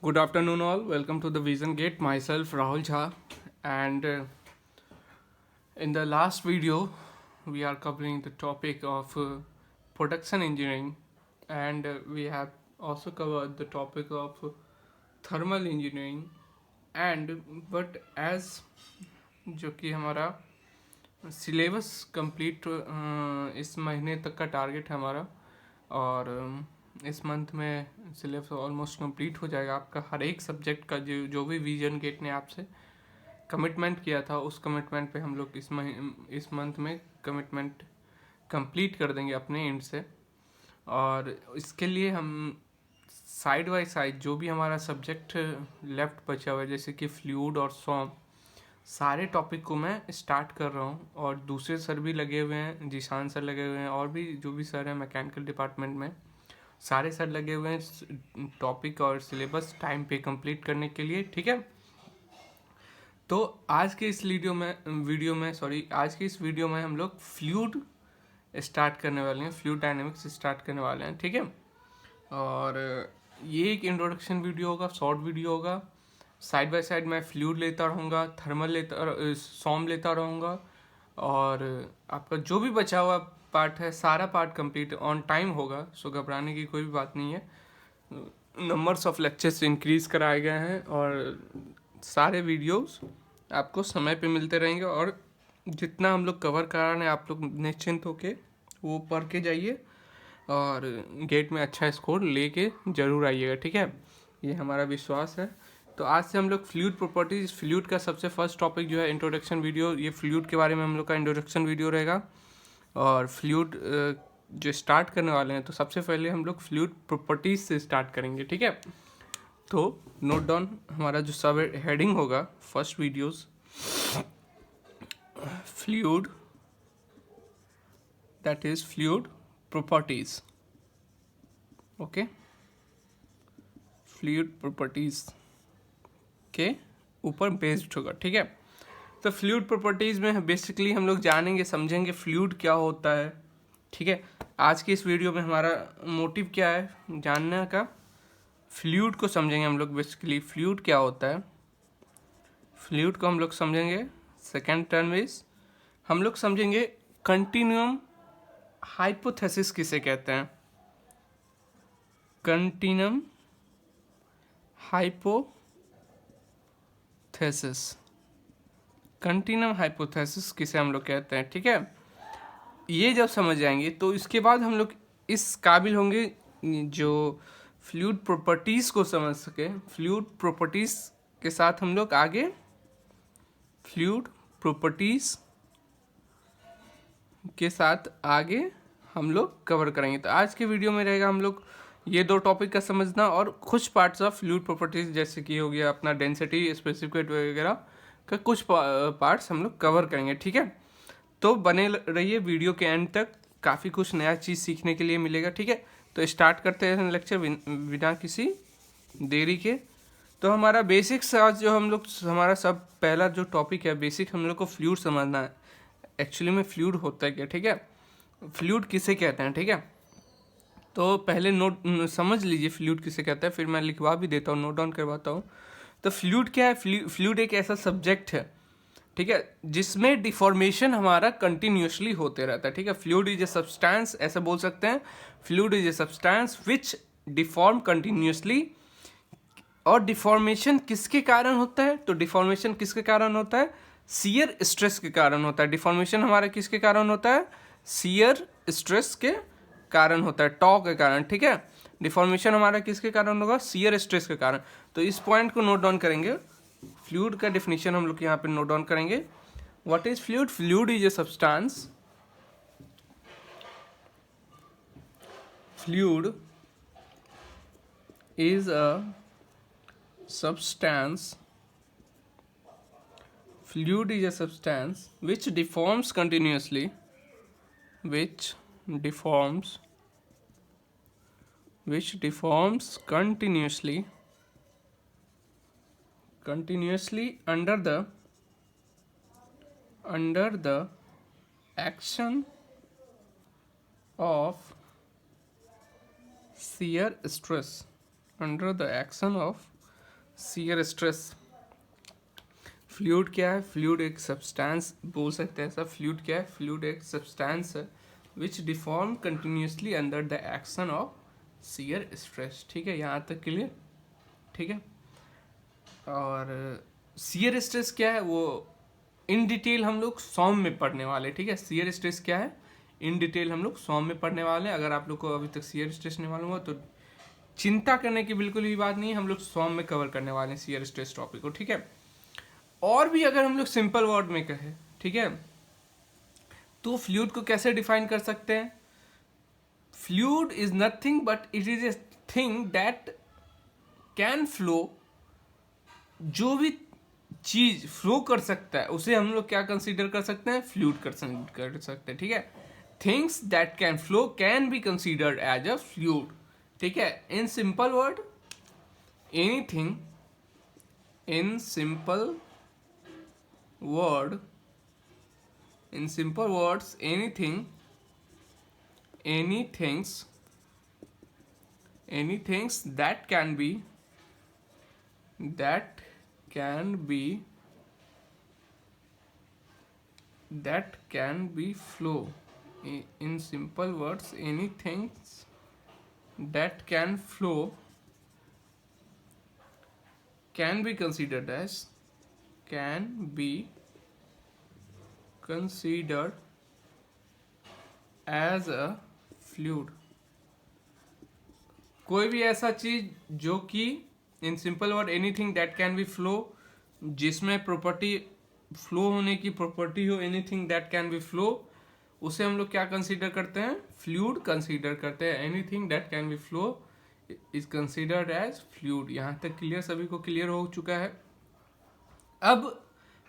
Good afternoon, all. Welcome to the Vision Gate. Myself, Rahul Jha, and in the last video, we are covering the topic of production engineering, and we have also covered the topic of thermal engineering. And but as जो कि हमारा syllabus complete इस महीने तक का target है हमारा, और इस मंथ में सिलेबस ऑलमोस्ट कंप्लीट हो जाएगा आपका। हर एक सब्जेक्ट का जो भी विजन गेट ने आपसे कमिटमेंट किया था, उस कमिटमेंट पे हम लोग इस मंथ में कमिटमेंट कंप्लीट कर देंगे अपने एंड से। और इसके लिए हम साइड बाय साइड जो भी हमारा सब्जेक्ट लेफ्ट बचा हुआ है, जैसे कि फ्लूइड और सॉम, सारे टॉपिक को मैं स्टार्ट कर रहा हूँ। और दूसरे सर भी लगे हुए हैं, जीशान सर लगे हुए हैं, और भी जो भी सर हैं मैकेनिकल डिपार्टमेंट में, सारे सर लगे हुए हैं टॉपिक और सिलेबस टाइम पे कंप्लीट करने के लिए। ठीक है, तो आज के इस आज के इस वीडियो में हम लोग फ्लूइड स्टार्ट करने वाले हैं, फ्लूइड डायनेमिक्स स्टार्ट करने वाले हैं। ठीक है, और ये एक इंट्रोडक्शन वीडियो होगा, शॉर्ट वीडियो होगा। साइड बाय साइड मैं फ्लूइड लेता रहूँगा, सॉम लेता रहूँगा, और आपका जो भी बचा हुआ पार्ट है सारा पार्ट कंप्लीट ऑन टाइम होगा। सो घबराने की कोई भी बात नहीं है। नंबर्स ऑफ लेक्चर्स इंक्रीज कराए गए हैं, और सारे वीडियोस आपको समय पे मिलते रहेंगे। और जितना हम लोग कवर करा रहे हैं, आप लोग निश्चिंत होके वो पढ़ के जाइए और गेट में अच्छा स्कोर लेके ज़रूर आइएगा। ठीक है, ये हमारा विश्वास है। तो आज से हम लोग फ्लूइड प्रॉपर्टीज, फ्लूइड का सबसे फर्स्ट टॉपिक जो है इंट्रोडक्शन वीडियो, ये फ्लूइड के बारे में हम लोग का इंट्रोडक्शन वीडियो रहेगा। और फ्लूइड जो स्टार्ट करने वाले हैं, तो सबसे पहले हम लोग फ्लूइड प्रॉपर्टीज से स्टार्ट करेंगे। ठीक है, तो नोट डाउन हमारा जो सब हेडिंग होगा first videos, fluid, that is fluid properties. Okay, fluid properties के ऊपर बेस्ड होगा। ठीक है, तो फ्लूइड प्रॉपर्टीज में बेसिकली हम लोग जानेंगे, समझेंगे फ्लूइड क्या होता है। ठीक है, आज की इस वीडियो में हमारा मोटिव क्या है जानने का, फ्लूइड को समझेंगे हम लोग। बेसिकली फ्लूइड क्या होता है, फ्लूइड को हम लोग समझेंगे। सेकेंड टर्म इज हम लोग समझेंगे कंटिन्यूम हाइपोथेसिस किसे कहते हैं, कंटिन्यूम हाइपोथेसिस, कंटिन्यूम हाइपोथेसिस किसे हम लोग कहते हैं। ठीक है, ये जब समझ जाएंगे तो इसके बाद हम लोग इस काबिल होंगे जो फ्लूइड प्रॉपर्टीज़ को समझ सके। फ्लूइड प्रॉपर्टीज़ के साथ हम लोग आगे फ्लूइड प्रॉपर्टीज़ के साथ आगे हम लोग कवर करेंगे। तो आज के वीडियो में रहेगा हम लोग ये दो टॉपिक का समझना, और कुछ पार्ट्स ऑफ फ्लूइड प्रॉपर्टीज़ जैसे कि हो गया अपना डेंसिटी, स्पेसिफिक वगैरह का कुछ पार्ट्स हम लोग कवर करेंगे। ठीक है, तो बने रहिए वीडियो के एंड तक, काफ़ी कुछ नया चीज़ सीखने के लिए मिलेगा। ठीक है, तो स्टार्ट करते हैं लेक्चर बिना किसी देरी के। तो हमारा बेसिक्स आज जो हम लोग, हमारा सब पहला जो टॉपिक है बेसिक, हम लोग को फ्लूइड समझना है। एक्चुअली में फ्लूइड होता है क्या। ठीक है, फ्लूइड किसे कहते हैं। ठीक है, तो पहले नोट समझ लीजिए फ्लूइड किसे कहता है, फिर मैं लिखवा भी देता हूँ, नोट डाउन करवाता हूँ। तो फ्लूइड क्या है, फ्लूइड एक ऐसा सब्जेक्ट है, ठीक है, जिसमें डिफॉर्मेशन हमारा कंटिन्यूसली होते रहता है। ठीक है, फ्लूइड इज ए सब्सटेंस, ऐसा बोल सकते हैं, fluid is a substance which deform continuously. और डिफॉर्मेशन किसके कारण होता है, तो डिफॉर्मेशन किसके कारण होता है, शियर स्ट्रेस के कारण होता है। डिफॉर्मेशन हमारा किसके कारण होता है, शियर स्ट्रेस के कारण होता है, टॉ के कारण। ठीक है, डिफॉर्मेशन हमारा किसके कारण होगा, शियर स्ट्रेस के कारण। तो इस पॉइंट को नोट डाउन करेंगे। फ्लूइड का डेफिनेशन हम लोग यहाँ पे नोट डाउन करेंगे। What is fluid, fluid is a substance, fluid is a substance, fluid is a substance which deforms continuously, which deforms continuously under the action of shear stress, under the action of shear stress. Fluid क्या है? Fluid एक substance बोल सकते हैं ऐसा। Fluid क्या है? Fluid एक सब्सटेंस है which deform continuously under the action of shear stress. ठीक है, यहाँ तक क्लियर? ठीक है। और शियर स्ट्रेस क्या है वो इन डिटेल हम लोग सॉम में पढ़ने वाले। ठीक है, शियर स्ट्रेस क्या है इन डिटेल हम लोग सॉम में पढ़ने वाले हैं। अगर आप लोग को अभी तक शियर स्ट्रेस नहीं मालूम हो तो चिंता करने की बिल्कुल भी बात नहीं है, हम लोग सॉम में कवर करने वाले हैं शियर स्ट्रेस टॉपिक को। ठीक है, और भी अगर हम लोग सिंपल वर्ड में कहें, ठीक है, तो फ्लूइड को कैसे डिफाइन कर सकते हैं? Fluid is nothing but it is a thing that can flow. जो भी चीज फ्लो कर सकता है उसे हम लोग क्या कंसीडर कर सकते हैं? फ्लूइड कर सकते हैं। ठीक है, things that can flow can be considered as a fluid. ठीक है, in simple word anything, in simple word, in simple words, anythings that can be flow. In simple words, anything that can flow can be considered as a fluid. कोई भी ऐसा चीज जो कि इन simple word anything that can be flow, जिसमें property flow होने की property हो, anything that can be flow, उसे हम लोग क्या कंसीडर करते हैं? फ्लूइड कंसीडर करते हैं। Anything that can be flow is considered as fluid. यहाँ तक क्लियर? सभी को क्लियर हो चुका है। अब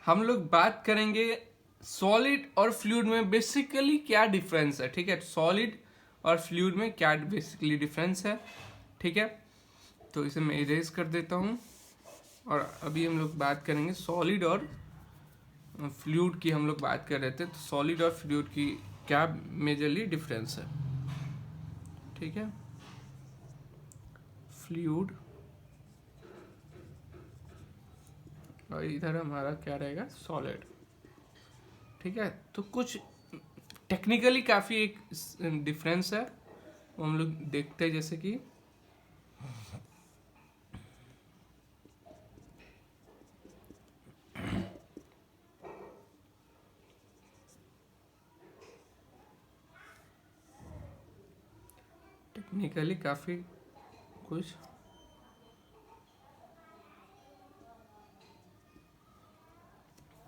हम लोग बात करेंगे सॉलिड और फ्लूइड में बेसिकली क्या डिफरेंस है। ठीक है, सॉलिड और फ्लूइड में क्या बेसिकली डिफरेंस है। ठीक है, तो इसे मैं इरेज कर देता हूँ और अभी हम लोग बात करेंगे सॉलिड और फ्लूइड की। हम लोग बात कर रहे थे तो सॉलिड और फ्लूइड की क्या मेजरली डिफरेंस है। ठीक है, फ्लूइड और इधर हमारा क्या रहेगा? सॉलिड। ठीक है, तो कुछ टेक्निकली काफ़ी एक डिफरेंस है वो हम लोग देखते हैं। जैसे कि टेक्निकली काफ़ी कुछ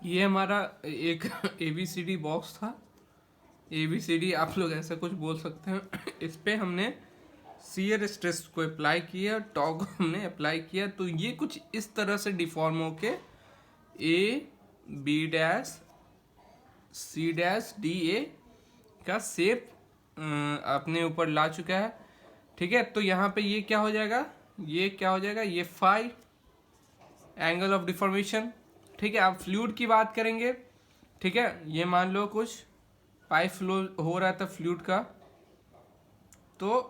ये हमारा एक ABCD बॉक्स था। ABCD आप लोग ऐसा कुछ बोल सकते हैं। इस पे हमने शियर स्ट्रेस को अप्लाई किया, टॉर्क को हमने अप्लाई किया, तो ये कुछ इस तरह से डिफॉर्म होके AB dash C dash DA का शेप अपने ऊपर ला चुका है। ठीक है, तो यहाँ पे ये क्या हो जाएगा? ये क्या हो जाएगा? ये फाई एंगल ऑफ डिफॉर्मेशन। ठीक है, आप फ्लूइड की बात करेंगे। ठीक है, ये मान लो कुछ पाइप फ्लो हो रहा था फ्लूइड का, तो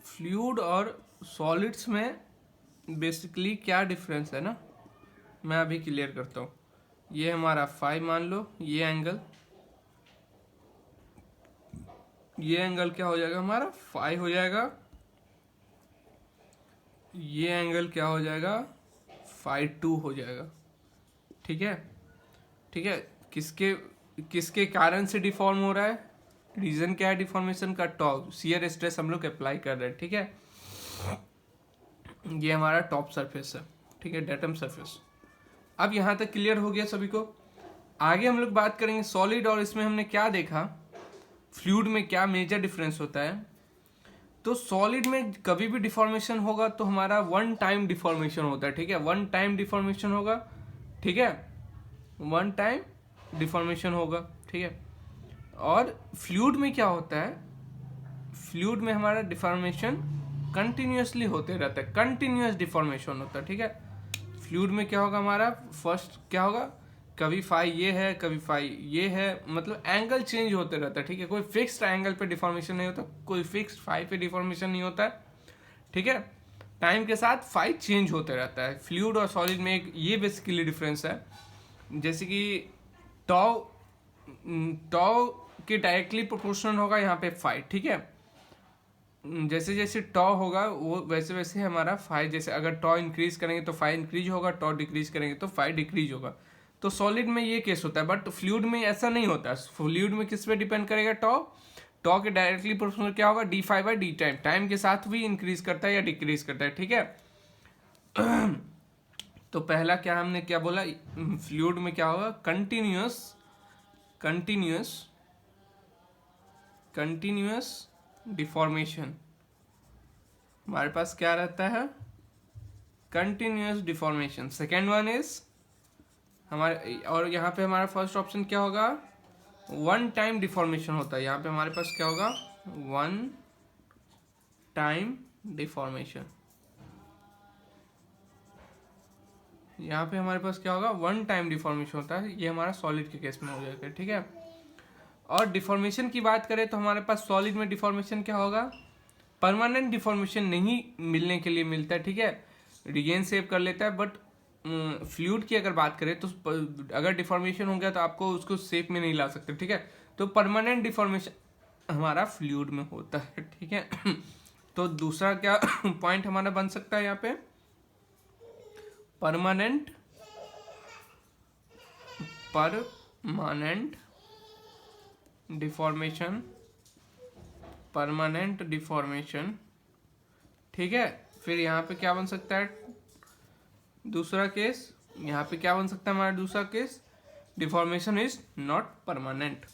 फ्लूइड और सॉलिड्स में बेसिकली क्या डिफरेंस है ना, मैं अभी क्लियर करता हूँ। ये हमारा फाई मान लो, ये एंगल क्या हो जाएगा? हमारा फाई हो जाएगा। ये एंगल क्या हो जाएगा? फाई 2 हो जाएगा। ठीक है, ठीक है, किसके कारण से डिफॉर्म हो रहा है? रीजन क्या है डिफॉर्मेशन का? टॉप शियर स्ट्रेस हम लोग अप्लाई कर रहे हैं। ठीक है, ये हमारा टॉप सरफेस है। ठीक है, डेटम सरफेस। अब यहाँ तक क्लियर हो गया सभी को। आगे हम लोग बात करेंगे सॉलिड, और इसमें हमने क्या देखा, फ्लूइड में क्या मेजर डिफरेंस होता है। तो सॉलिड में कभी भी डिफॉर्मेशन होगा तो हमारा वन टाइम डिफॉर्मेशन होता है। ठीक है, वन टाइम डिफॉर्मेशन होगा। ठीक है, वन टाइम डिफॉर्मेशन होगा। ठीक है, और फ्लूइड में क्या होता है? फ्लूइड में हमारा डिफॉर्मेशन कंटिन्यूसली होते रहता है, कंटिन्यूस डिफॉर्मेशन होता है। ठीक है, फ्लूइड में क्या होगा? हमारा फर्स्ट क्या होगा? कभी फाई ये है, कभी फाई ये है, मतलब एंगल चेंज होते रहता है। ठीक है, कोई फिक्स्ड एंगल पे डिफॉर्मेशन नहीं होता, कोई फिक्स्ड फाई पे डिफॉर्मेशन नहीं होता है। ठीक है। टाइम के साथ फाई चेंज होते रहता है। फ्लूइड और सॉलिड में एक ये बेसिकली डिफरेंस है, जैसे कि टॉ टॉ के डायरेक्टली प्रोपोर्शनल होगा यहाँ पे फाई, ठीक है। जैसे जैसे टॉ होगा वो वैसे वैसे हमारा फाई, जैसे अगर टॉ इंक्रीज करेंगे तो फाई इंक्रीज होगा, टॉ डिक्रीज करेंगे तो फाई डिक्रीज होगा। तो सॉलिड में ये केस होता है, बट फ्लूइड में ऐसा नहीं होता। फ्लूइड में किस पे डिपेंड करेगा, टॉ टॉ के डायरेक्टली प्रोपोर्शनल क्या होगा, d phi by d time. Time के साथ भी इंक्रीज करता है या डिक्रीज करता है, ठीक है। तो पहला क्या हमने क्या बोला, फ्लूइड में क्या होगा, कंटिन्यूअस कंटिन्यूअस कंटिन्यूअस डिफॉर्मेशन। हमारे पास क्या रहता है, continuous deformation. Second one is हमारे, और यहाँ पे हमारा फर्स्ट ऑप्शन क्या होगा, वन टाइम डिफॉर्मेशन होता है। यहाँ पे हमारे पास क्या होगा, वन टाइम डिफॉर्मेशन। यहाँ पे हमारे पास क्या होगा, वन टाइम डिफॉर्मेशन होता है। ये हमारा सॉलिड के केस में हो जाएगा, ठीक है। और डिफॉर्मेशन की बात करें तो हमारे पास सॉलिड में डिफॉर्मेशन क्या होगा, परमानेंट डिफॉर्मेशन नहीं मिलने के लिए मिलता है, ठीक है, रिगेन सेव कर लेता है। बट फ्लूइड की अगर बात करें तो अगर डिफॉर्मेशन हो गया तो आपको उसको शेप में नहीं ला सकते, ठीक है। तो परमानेंट डिफॉर्मेशन हमारा फ्लूइड में होता है, ठीक है। तो दूसरा क्या पॉइंट हमारा बन सकता है यहाँ पे, परमानेंट डिफॉर्मेशन, परमानेंट डिफॉर्मेशन, ठीक है। फिर यहाँ पे क्या बन सकता है दूसरा केस, यहाँ पे क्या बन सकता है हमारा दूसरा case, deformation is not permanent.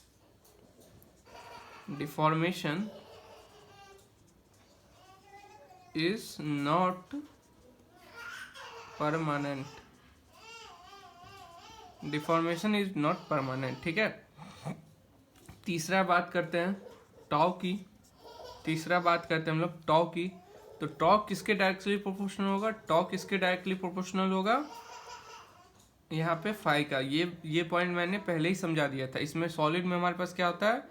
Deformation is not permanent, deformation is not permanent, ठीक है। तीसरा बात करते हैं टॉ की, तीसरा बात करते हैं हम लोग टॉ की। तो टॉ किसके डायरेक्टली प्रोपोर्शनल होगा, टॉ किसके डायरेक्टली प्रोपोर्शनल होगा, यहाँ पे फाई का। ये पॉइंट मैंने पहले ही समझा दिया था। इसमें सॉलिड में हमारे पास क्या होता है,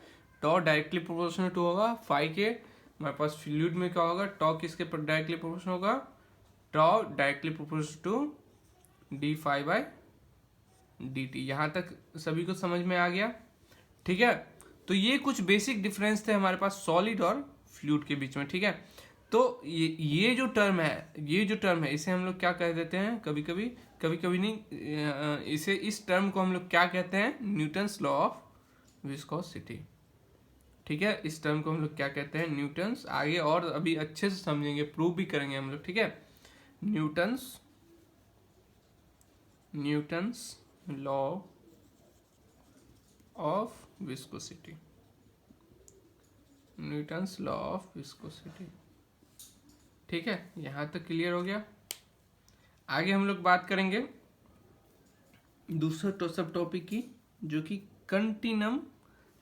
टॉ डायरेक्टली प्रोपोर्शनल टू होगा फाई के। हमारे पास फ्लूइड में क्या होगा, टॉ किसके डायरेक्टली प्रोपोर्शनल होगा, tau directly proportional to d phi by d t. यहाँ तक सभी को समझ में आ गया, ठीक है। तो ये कुछ बेसिक डिफरेंस थे हमारे पास सॉलिड और फ्लूइड के बीच में, ठीक है। तो ये जो टर्म है इसे हम लोग क्या कह देते हैं, कभी कभी नहीं, इसे इस टर्म को हम लोग क्या कहते हैं, न्यूटन्स लॉ ऑफ विस्कोसिटी, ठीक है। इस टर्म को हम लोग क्या कहते हैं, न्यूटन्स। आगे और अभी अच्छे से समझेंगे, प्रूव भी करेंगे हम लोग, ठीक है। Newton's law of viscosity, Newton's law of viscosity, ठीक है। यहां तक क्लियर हो गया। आगे हम लोग बात करेंगे दूसरा सब टॉपिक की, जो कि कंटिन्यूम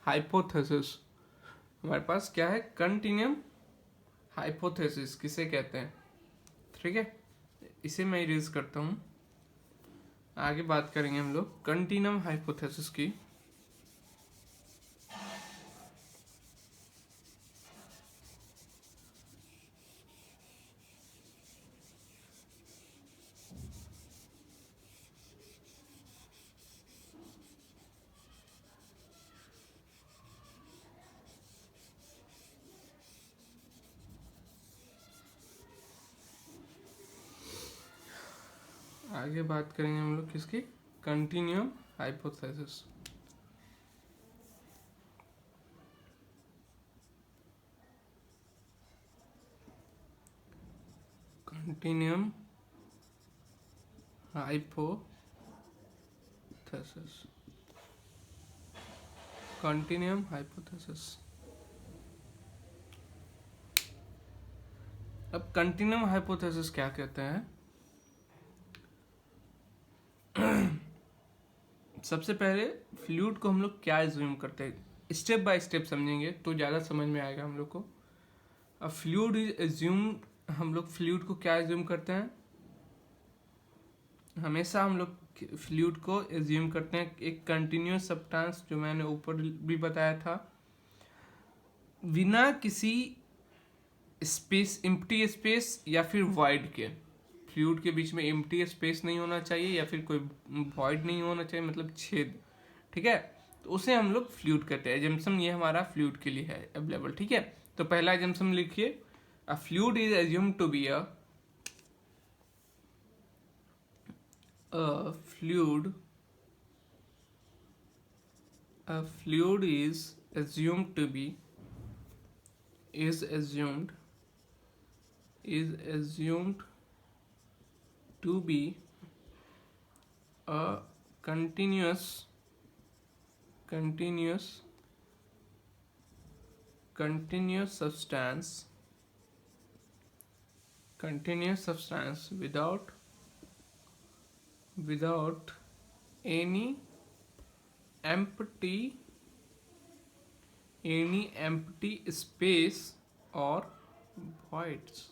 हाइपोथेसिस। हमारे पास क्या है, कंटिन्यूम हाइपोथेसिस किसे कहते हैं, ठीक है। इसे मैं इरेज करता हूं। आगे बात करेंगे हम लोग कंटिन्यूम हाइपोथेसिस की। आगे बात करेंगे हम लोग किसकी, continuum hypothesis. Continuum hypothesis, continuum hypothesis. अब कंटिन्यूम हाइपोथेसिस क्या कहते हैं, सबसे पहले फ्लूइड को हम लोग क्या एज्यूम करते हैं, स्टेप बाय स्टेप समझेंगे तो ज़्यादा समझ में आएगा हम लोग को। अब फ्लूइड इज एज्यूम, हम लोग फ्लूइड को क्या एज्यूम करते हैं, हमेशा हम लोग फ्लूइड को एज्यूम करते हैं एक कंटिन्यूअस सब्सटेंस, जो मैंने ऊपर भी बताया था, बिना किसी स्पेस, एम्प्टी स्पेस या फिर वॉइड के, फ्लूइड के बीच में एम्प्टी स्पेस नहीं होना चाहिए या फिर कोई वॉइड नहीं होना चाहिए, मतलब छेद, ठीक है, तो उसे हम लोग फ्लूइड कहते हैं। एजम्पशन ये हमारा फ्लूइड के लिए है अवेलेबल, ठीक है। तो पहला एजम्पशन लिखिए, a fluid is assumed to be a fluid, a fluid is assumed to be, is assumed to be a continuous substance without any empty space or voids।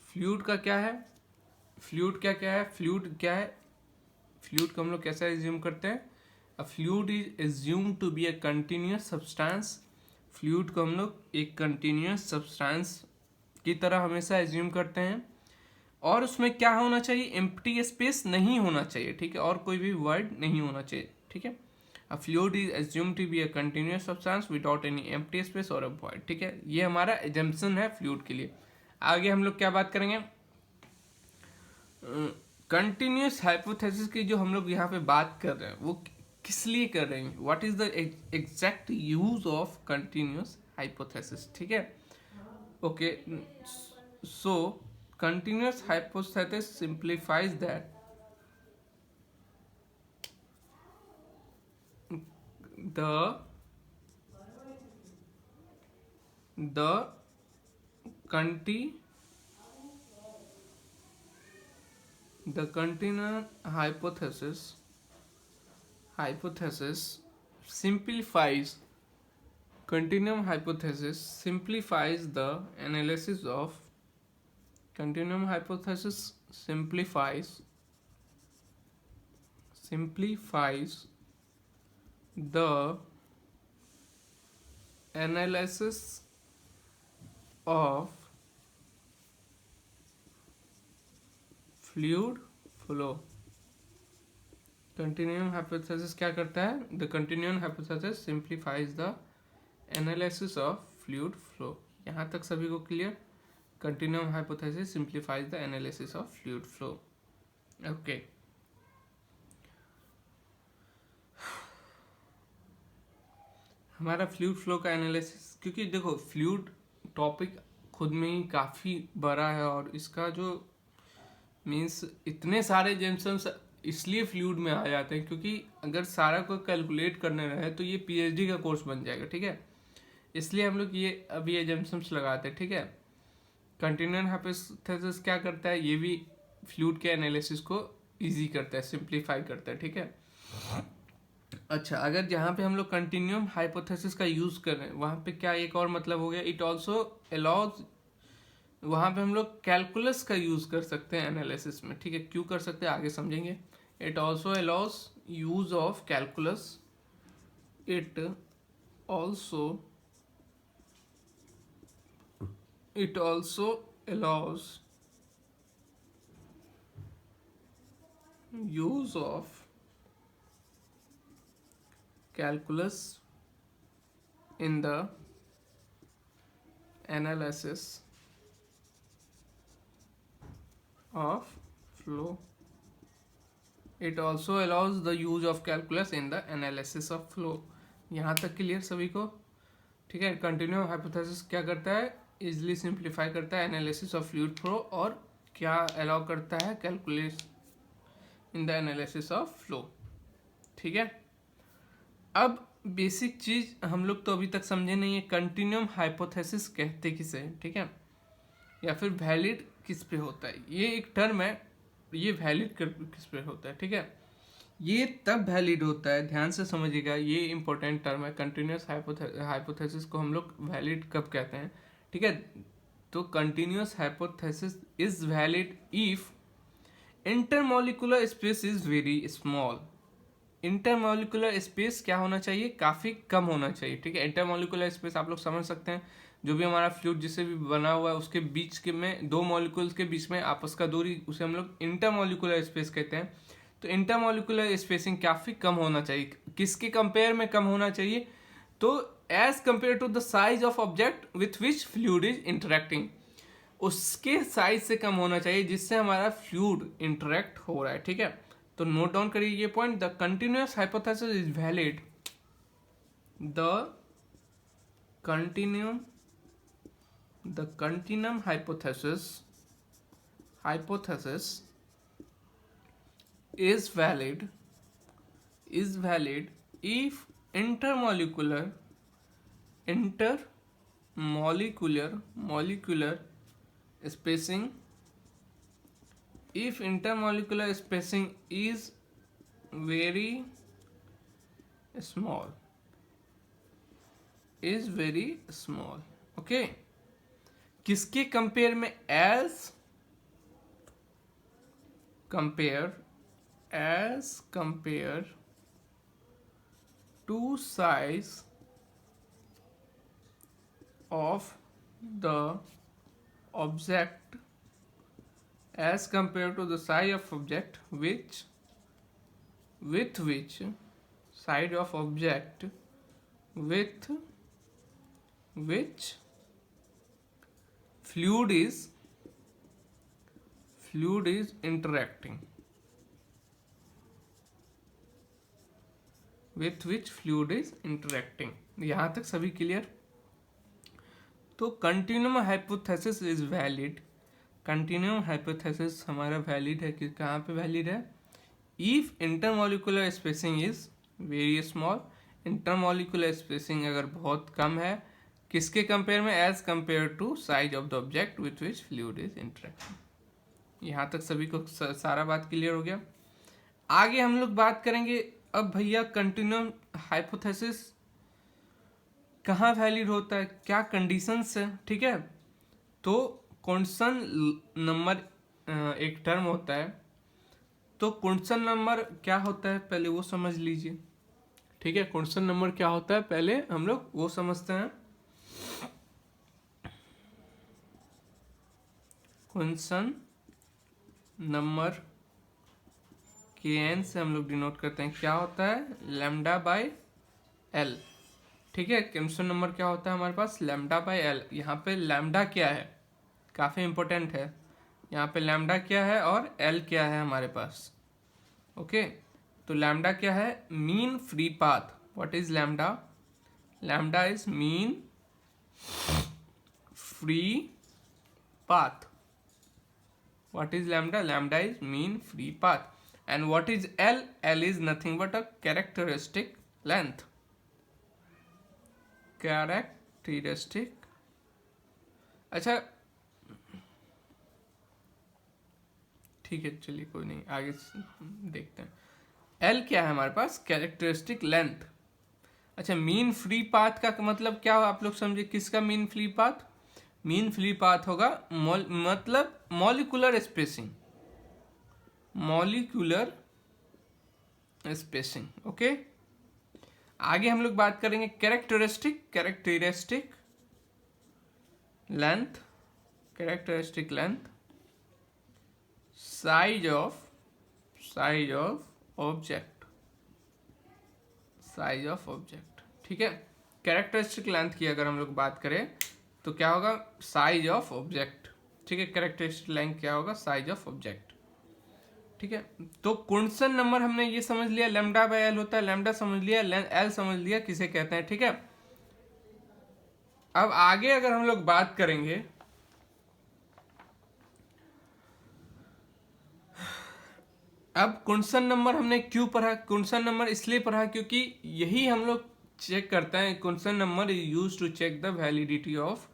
Fluid का क्या है, फ्लूइड क्या है, फ्लूइड क्या है, fluid को हम लोग कैसे एज्यूम करते हैं, a fluid is assume to be a continuous substance. Fluid को हम लोग एक कंटिन्यूअस सब्सटेंस की तरह हमेशा एज्यूम करते हैं, और उसमें क्या होना चाहिए, एम्प्टी स्पेस नहीं होना चाहिए, ठीक है, और कोई भी वर्ड नहीं होना चाहिए, ठीक है। A fluid is assume to be a continuous substance without any empty space और अ वॉइड, ठीक है, ये हमारा एजम्पशन है फ्लूइड के लिए। आगे हम लोग क्या बात करेंगे, कंटिन्यूअस हाइपोथेसिस की जो हम लोग यहाँ पे बात कर रहे हैं वो किस लिए कर रहे हैं, what is the exact use of continuous hypothesis, ठीक है। Okay, so continuous hypothesis simplifies that the continuum hypothesis simplifies continuum hypothesis simplifies the analysis of continuum hypothesis simplifies the analysis of fluid flow। Continuum hypothesis क्या करता है, the continuum hypothesis simplifies the analysis of fluid flow. यहाँ तक सभी को clear, continuum hypothesis simplifies the analysis of fluid flow, okay. हमारा fluid flow का analysis, क्योंकि देखो फ्लूइड टॉपिक खुद में ही काफ़ी बड़ा है, और इसका जो मीन्स इतने सारे जेम्सन्स इसलिए फ्लूइड में आ जाते हैं क्योंकि अगर सारा को कैलकुलेट करने रहे तो ये पीएचडी का कोर्स बन जाएगा, ठीक है, इसलिए हम लोग ये अभी एजम्पशंस लगाते हैं, ठीक है। कंटिन्यूअस हाइपोथेसिस क्या करता है, ये भी फ्लूइड के एनालिसिस को इजी करता है, सिंप्लीफाई करता है, ठीक है। अच्छा, अगर जहाँ पे हम लोग कंटिन्यूम हाइपोथेसिस का यूज कर रहे हैं वहाँ पे क्या एक और मतलब हो गया, इट ऑल्सो अलाउज, वहाँ पे हम लोग कैलकुलस का यूज कर सकते हैं एनालिसिस में, ठीक है, क्यों कर सकते हैं आगे समझेंगे। It also allows use of calculus, it also allows use of calculus in the analysis of flow। It also allows the use of calculus in the analysis of flow। यहाँ तक क्लियर सभी को, ठीक है। कंटिन्यूम हाइपोथेसिस क्या करता है, easily simplify करता है एनालिसिस ऑफ फ्लूइड फ्लो, और क्या अलाउ करता है, calculate in the analysis of flow, ठीक है। अब बेसिक चीज हम लोग तो अभी तक समझे नहीं है, कंटिन्यूम हाइपोथेसिस कहते किसे, ठीक है, या फिर वैलिड किस पे होता है, ये एक टर्म है, ये वैलिड किस पे होता है, ठीक है, ये तब वैलिड होता है, ध्यान से समझिएगा, ये इंपॉर्टेंट टर्म है। कंटिन्यूस हाइपोथेसिस को हम लोग वैलिड कब कहते हैं, ठीक है, तो continuous hypothesis is valid if intermolecular space is very small, intermolecular space क्या होना चाहिए, काफ़ी कम होना चाहिए। ठीक है, इंटरमोलिकुलर स्पेस आप लोग समझ सकते हैं, जो भी हमारा फ्लूइड जिससे भी बना हुआ है उसके बीच के में दो मॉलिक्यूल्स के बीच में आपस का दूरी, उसे हम लोग इंटरमोलिकुलर स्पेस कहते हैं। तो इंटरमोलिकुलर स्पेसिंग काफ़ी कम होना चाहिए। किसके कंपेयर में कम होना चाहिए, तो as compare to the size of object with which fluid is interacting, उसके साइज से कम होना चाहिए जिससे हमारा फ्लूइड इंटरेक्ट हो रहा है। ठीक है, तो नोट डाउन करिए ये point. The continuous hypothesis is valid, the continuum hypothesis is valid if intermolecular spacing is very small, okay. किसके कंपेयर में, as compare to size of the object, as compare to the size of object which size of object with which fluid is interacting, यहां तक सभी clear. तो continuum hypothesis is valid, continuum hypothesis हमारा valid है कि कहाँ पे valid है, if intermolecular spacing is very small, intermolecular spacing अगर बहुत कम है, किसके कंपेयर में, as compare to size of the object with which fluid is interacting. यहाँ तक सभी को सारा बात क्लियर हो गया। आगे हम लोग बात करेंगे अब भैया कंटिन्यूम हाइपोथेसिस कहाँ वैलिड होता है, क्या कंडीशंस है। ठीक है, तो कॉन्स्टेंट नंबर एक टर्म होता है, तो कॉन्स्टेंट नंबर क्या होता है पहले वो समझ लीजिए। ठीक है, कॉन्स्टेंट नंबर क्या होता है पहले हम लोग वो समझते हैं। कॉन्स्टेंट नंबर kn से हम लोग डिनोट करते हैं, क्या होता है, लैम्डा बाय एल। ठीक है, कॉन्स्टेंट नंबर क्या होता है हमारे पास, लैम्डा बाय एल। यहाँ पे लैम्डा क्या है, काफ़ी इंपॉर्टेंट है, यहाँ पे लैम्डा क्या है और एल क्या है हमारे पास। ओके, तो लैम्डा क्या है, mean free path. What is lambda, lambda is mean free path. What is lambda, lambda is mean free path. And what is L, L is nothing but a characteristic length, characteristic. अच्छा ठीक है, चलिए कोई नहीं, आगे देखते हैं। L क्या है हमारे पास, कैरेक्टरिस्टिक लेंथ। अच्छा, मीन फ्री पाथ का मतलब क्या हो, आप लोग समझे, किसका mean free path, mean free path होगा मतलब मॉलिक्यूलर स्पेसिंग, ओके। आगे हम लोग बात करेंगे characteristic length, size of object, ठीक है। कैरेक्टरिस्टिक लेंथ की अगर हम लोग बात करें तो क्या होगा, साइज ऑफ ऑब्जेक्ट। ठीक है, कैरेक्टरिस्टिक लेंथ क्या होगा, साइज ऑफ ऑब्जेक्ट। ठीक है, तो कॉन्स्टेंट नंबर हमने ये समझ लिया, लैम्डा बाय एल होता है, लैम्डा समझ लिया, एल समझ लिया किसे कहते हैं। ठीक है, अब आगे अगर हम लोग बात करेंगे, अब कॉन्स्टेंट नंबर हमने क्यों पढ़ा, कॉन्स्टेंट नंबर इसलिए पढ़ा क्योंकि यही हम लोग चेक करते हैं। Constant number is used to check the validity of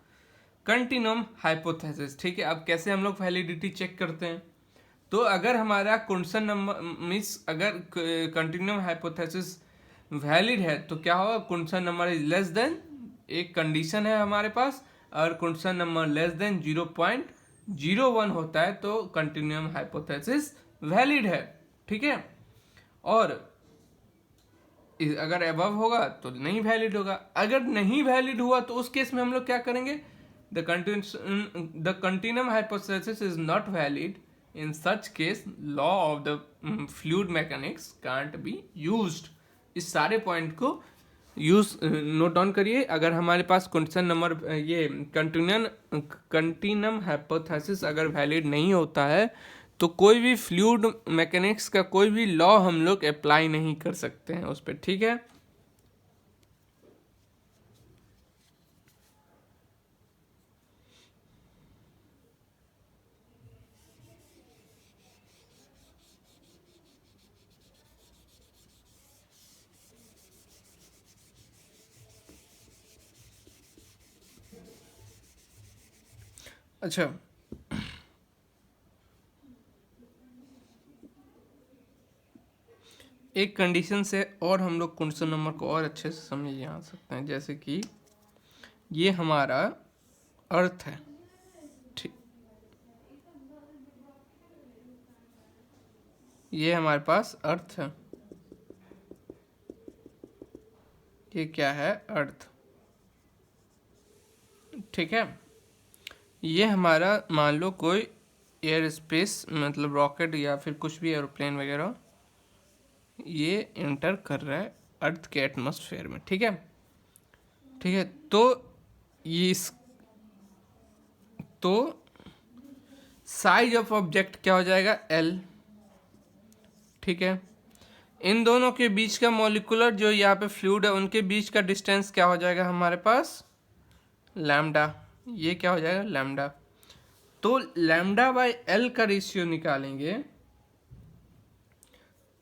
continuum hypothesis. ठीक है, अब कैसे हम लोग वैलिडिटी चेक करते हैं, तो अगर हमारा कॉन्स्टेंट नंबर मीन्स अगर कंटिन्यूम हाइपोथेसिस वैलिड है तो क्या होगा, constant number is less than, एक कंडीशन है हमारे पास, और कॉन्स्टेंट नंबर लेस देन 0.01 होता है तो कंटिन्यूम हाइपोथेसिस वैलिड है। ठीक है, और अगर अबव होगा तो नहीं वैलिड होगा, अगर नहीं वैलिड हुआ तो उस केस में हम लोग क्या करेंगे, the continuum hypothesis is not valid, in such case law of the fluid mechanics can't be used. इस सारे पॉइंट को यूज नोट डाउन करिए। अगर हमारे पास क्वेश्चन नंबर ये कंटिन्यूम हाइपोथेसिस अगर वैलिड नहीं होता है तो कोई भी फ्लूइड मैकेनिक्स का कोई भी लॉ हम लोग अप्लाई नहीं कर सकते हैं उस पर, ठीक है। अच्छा, एक कंडीशन से और हम लोग क्वेश्चन नंबर को और अच्छे से समझ आ सकते हैं। जैसे कि ये हमारा अर्थ है, ठीक, ये हमारे पास अर्थ है, ये क्या है, अर्थ, ठीक है। ये हमारा मान लो कोई एयर स्पेस मतलब रॉकेट या फिर कुछ भी एरोप्लेन वगैरह ये एंटर कर रहा है अर्थ के एटमॉस्फेयर में, ठीक है, ठीक है। तो ये तो साइज ऑफ ऑब्जेक्ट क्या हो जाएगा, एल, ठीक है। इन दोनों के बीच का मॉलिक्यूलर जो यहाँ पे फ्लूइड है उनके बीच का डिस्टेंस क्या हो जाएगा हमारे पास, लैम्डा, ये क्या हो जाएगा, लैम्डा। तो लैम्डा बाय एल का रेशियो निकालेंगे,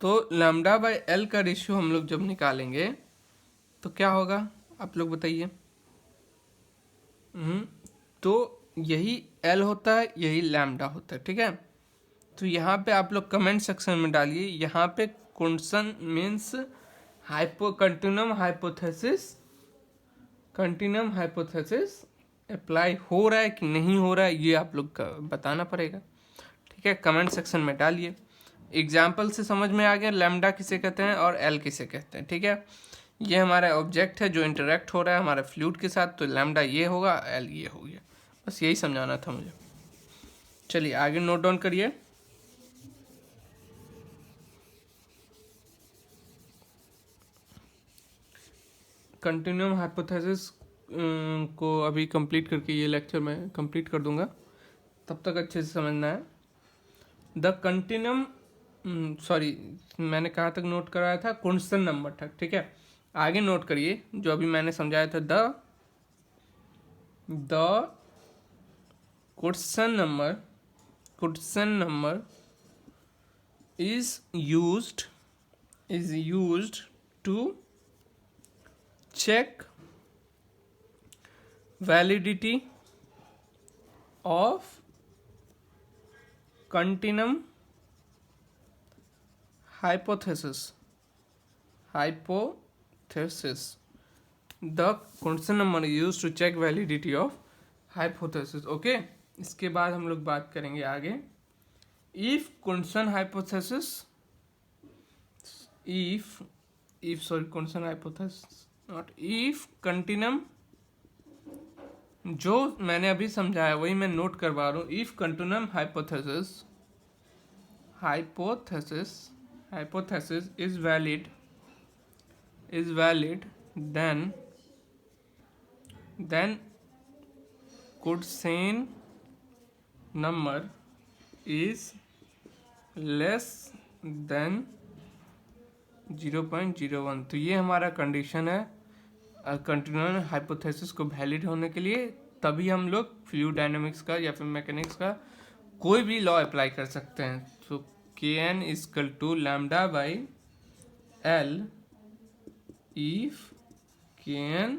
तो लैम्डा बाय एल का रेशियो हम लोग जब निकालेंगे तो क्या होगा, आप लोग बताइए। तो यही एल होता है, यही लैम्डा होता है, ठीक है। तो यहाँ पे आप लोग कमेंट सेक्शन में डालिए, यहाँ पे question means continuum hypothesis apply हो रहा है कि नहीं हो रहा है, ये आप लोग का बताना पड़ेगा, ठीक है। कमेंट सेक्शन में डालिए। एग्जाम्पल से समझ में आ गया लैम्डा किसे कहते हैं और एल किसे कहते हैं, ठीक है। ये हमारा ऑब्जेक्ट है जो इंटरेक्ट हो रहा है हमारे फ्लूइड के साथ, तो लैम्डा ये होगा, एल ये हो गया, बस यही समझाना था मुझे। चलिए आगे नोट डाउन करिए। कंटिन्यूम हाइपोथेसिस को अभी कंप्लीट करके ये लेक्चर मैं कंप्लीट कर दूंगा, तब तक अच्छे से समझना है। द कंटिन्यूम सॉरी, मैंने कहाँ तक नोट कराया था, क्वेश्चन नंबर तक, ठीक है। आगे नोट करिए जो अभी मैंने समझाया था, the question number is used to check validity of continuum hypothesis. The question number is used to check validity of hypothesis. Okay, इसके बाद हम लोग बात करेंगे आगे। If question hypothesis, if continuum, जो मैंने अभी समझाया वही मैं नोट करवा रहा हूँ। If continuum hypothesis is valid, then Coulson number is less than 0.01। तो ये हमारा कंडीशन है कंटिन्यूम हाइपोथेसिस को वैलिड होने के लिए, तभी हम लोग फ्लूइड डायनामिक्स का या फिर मैकेनिक्स का कोई भी लॉ अप्लाई कर सकते हैं। तो Kn equal to lambda by L if Kn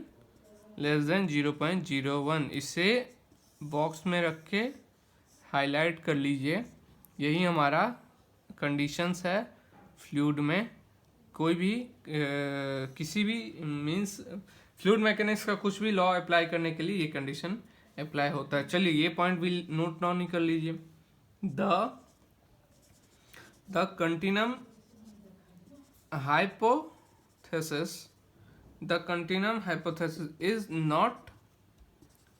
less than 0.01। इसे बॉक्स में रख के हाईलाइट कर लीजिए। यही हमारा कंडीशंस है फ्लूइड में, कोई भी किसी भी मीन्स फ्लूइड मैकेनिक्स का कुछ भी लॉ अप्लाई करने के लिए ये कंडीशन अप्लाई होता है। चलिए ये पॉइंट भी नोट डाउन ही कर लीजिए। The continuum hypothesis hypothesis, the continuum hypothesis is not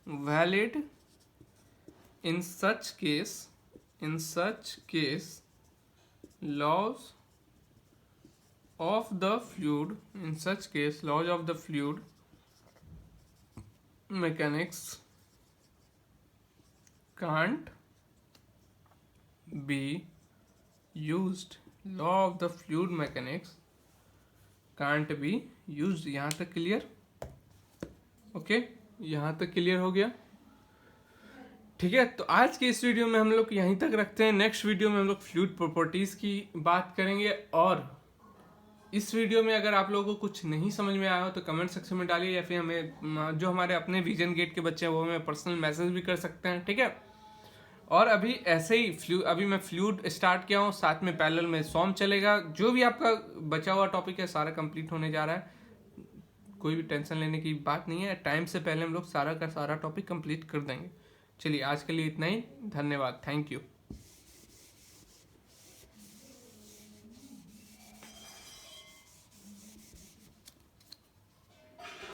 valid in such case, laws of the fluid mechanics can't be used. Law of the fluid mechanics can't be used. यहाँ तक clear? Okay, यहाँ तक clear हो गया? ठीक है, तो आज के इस वीडियो में हम लोग यहीं तक रखते हैं। नेक्स्ट वीडियो में हम लोग फ्लूइड प्रॉपर्टीज की बात करेंगे। और इस वीडियो में अगर आप लोगों को कुछ नहीं समझ में आया हो तो कमेंट सेक्शन में डालिए, या फिर हमें जो हमारे अपने विजन गेट के बच्चे हैं वो हमें पर्सनल मैसेज भी कर सकते हैं। ठीक है, और अभी ऐसे ही अभी मैं फ्लूइड स्टार्ट किया हूँ, साथ में पैरेलल में सॉम चलेगा। जो भी आपका बचा हुआ टॉपिक है सारा कंप्लीट होने जा रहा है, कोई भी टेंशन लेने की बात नहीं है। टाइम से पहले हम लोग सारा का सारा टॉपिक कंप्लीट कर देंगे। चलिए आज के लिए इतना ही, धन्यवाद, थैंक यू।